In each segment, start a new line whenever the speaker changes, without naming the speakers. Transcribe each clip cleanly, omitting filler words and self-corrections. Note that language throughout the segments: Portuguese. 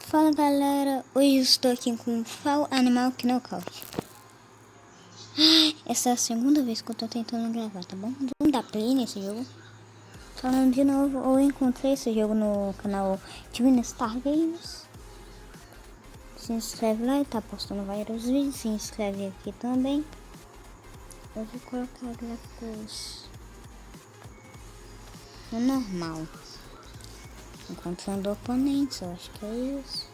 Fala galera, hoje eu estou aqui com Fall Animal Knockout. Essa é a segunda vez que eu tô tentando gravar, tá bom? Vamos dar play nesse jogo. Falando de novo, eu encontrei esse jogo no canal Divina Star Games. Se inscreve lá, ele tá postando vários vídeos. Se inscreve aqui também. Eu vou colocar gráficos no normal. Encontrando oponentes, eu acho que é isso.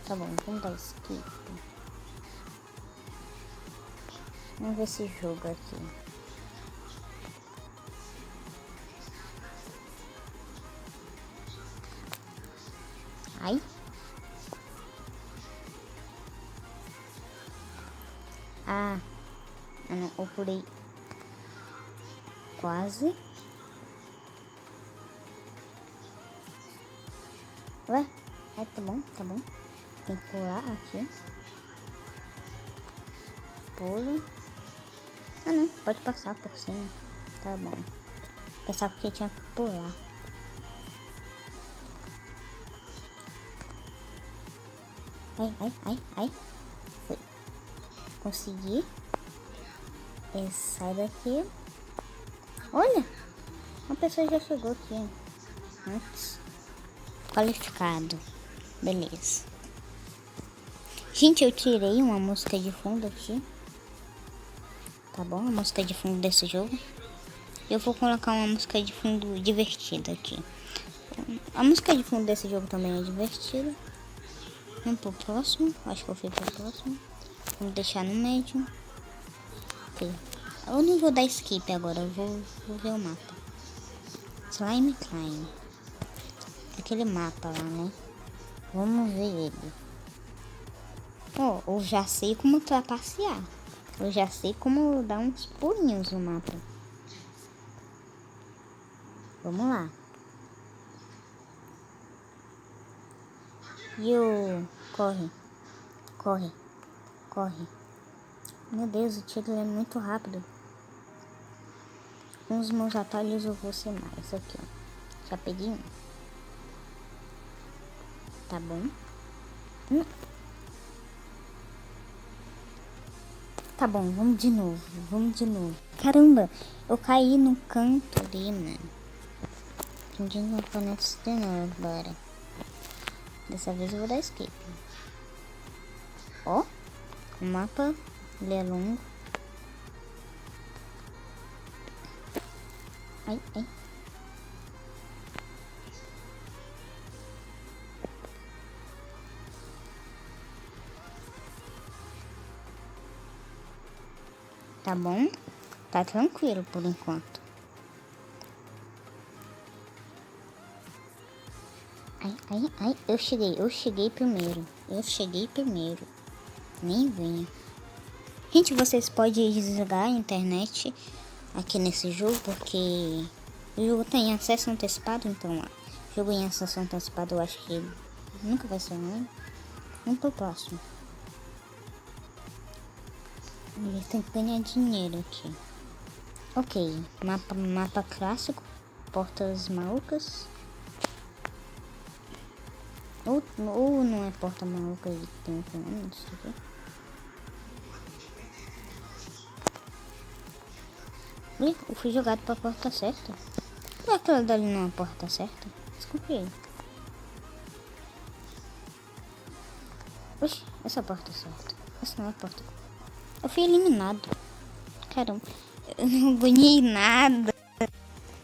Tá bom, vamos dar skip. Vamos ver esse jogo aqui. Ai. Não, eu pulei. Quase. Ué? Tá bom, tá bom. Tem que pular aqui. Pulo. Ah não, pode passar por cima. Tá bom. Pensava que tinha que pular. Ai. Foi. Consegui. Sai daqui. Olha! Uma pessoa já chegou aqui antes. Qualificado. Beleza. Gente, eu tirei uma música de fundo aqui. Tá bom? A música de fundo desse jogo. Eu vou colocar uma música de fundo divertida aqui. A música de fundo desse jogo também é divertida. Vamos pro próximo. Acho que eu fui pro próximo. Vamos deixar no médio. Ok. Eu não vou dar skip agora. Eu vou ver o mapa. Slime Climb. Aquele mapa lá, né? Vamos ver ele. Eu já sei como trapacear. Eu já sei como dar uns pulinhos no mapa. Vamos lá. Corre. Meu Deus, o tiro é muito rápido. Com os meus atalhos eu vou ser mais. Aqui, ó. Já peguei um. Tá bom. Tá bom, vamos de novo. Caramba, eu caí no canto ali, mano. De novo, de novo, bora. Dessa vez eu vou dar skip. Ó, o mapa, ele é longo. Ai. Tá bom? Tá tranquilo por enquanto. Ai, eu cheguei primeiro. Nem venha. Gente, vocês podem desligar a internet aqui nesse jogo, porque o jogo tem acesso antecipado, então ó, jogo em acesso antecipado eu acho que nunca vai ser ruim. Vamos pro próximo. Ele tem que ganhar dinheiro aqui. Ok, mapa clássico, portas malucas. Ou não é porta maluca e tem outro nome disso aqui. Eu fui jogado pra porta certa. Não é aquela dali não é a porta certa? Desconfiei. Oxi, essa porta é certa. Essa não é a porta. Eu fui eliminado. Caramba, eu não ganhei nada.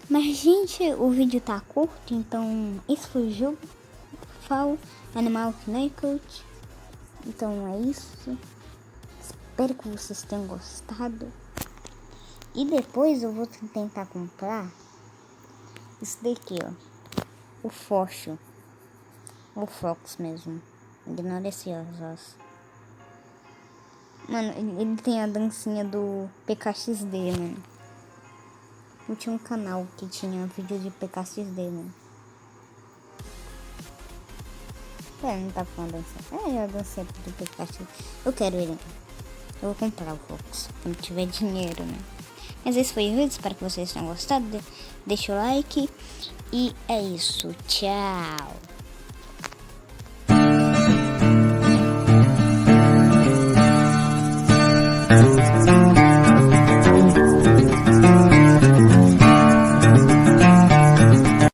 Mas, gente, o vídeo tá curto, então esse foi o jogo. Fall Animal Knockout. Então é isso. Espero que vocês tenham gostado. E depois eu vou tentar comprar isso daqui, ó. O Foxo. O Fox mesmo. Ignora esse ossos. Mano, ele tem a dancinha do PKXD, mano. Eu tinha um canal que tinha vídeo de PKXD, mano. Não tá com a dança. Eu dancei do PKXD. Eu quero ele. Eu vou comprar o Fox quando tiver dinheiro, né? Mas esse foi o vídeo. Espero que vocês tenham gostado. Deixa o like. E é isso. Tchau.